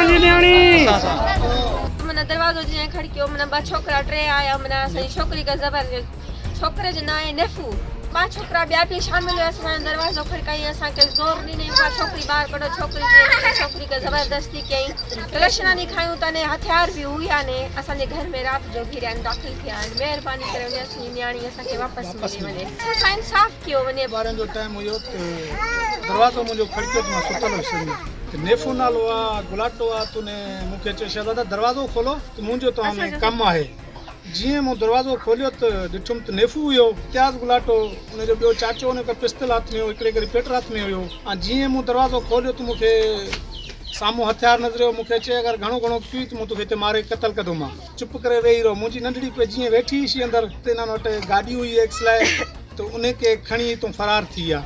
जी न्याणी मना दरवाज़ो जीअं खड़कियो मना ॿ छोकिरा टे आया मना असांजी छोकिरी खे ज़बर छोकिरे जो नाम आहे नेफू ॿ छोकिरा ॿिया बि शामिल हुआ असांजो दरवाज़ो खड़काई असांखे ज़ोर ॾिनई का छोकिरी ॿाहिरि कढो छोकिरी खे ज़बरदस्ती कयईं कलेक्शन खायूं था ने हथियार बि हुआ ने असांजे घर में राति जो घिरिया आहिनि दाख़िल थिया आहिनि महिरबानी करे उन असांजी न्याणी असांखे वापसि मिली वञे असां इंसाफ़ कयो वञे ॿारनि जो टाइम हुयो दरवाज़ो मुंहिंजो खड़कियो त मां सुतल हुयुसि नेफू नालो आहे गुलाटो आहे तूने मूंखे चयो शहज़ादा दरवाज़ो खोलो त मुंहिंजो तव्हां में कमु आहे जीअं मूं दरवाज़ो खोलियो त ॾिठुमि त नेफू हुयो त्याज़ गुलाटो उनजो ॿियो चाचो उनखे पिस्तल हथ में हुयो हिकिड़े खे रिपीटर हथ में हुयो ऐं जीअं मूं दरवाज़ो खोलियो त मूंखे साम्हूं हथियार नज़रियो मूंखे चए अगरि घणो घणो पी त मूं तोखे हिते मारे क़तल कंदुमि मां चुप करे वेही रहो मुंहिंजी नंढड़ी पे जीअं वेठी हुई अंदरि त हिननि वटि गाॾी हुई एक्स लाइ त उनखे खणी तूं फ़रार थी विया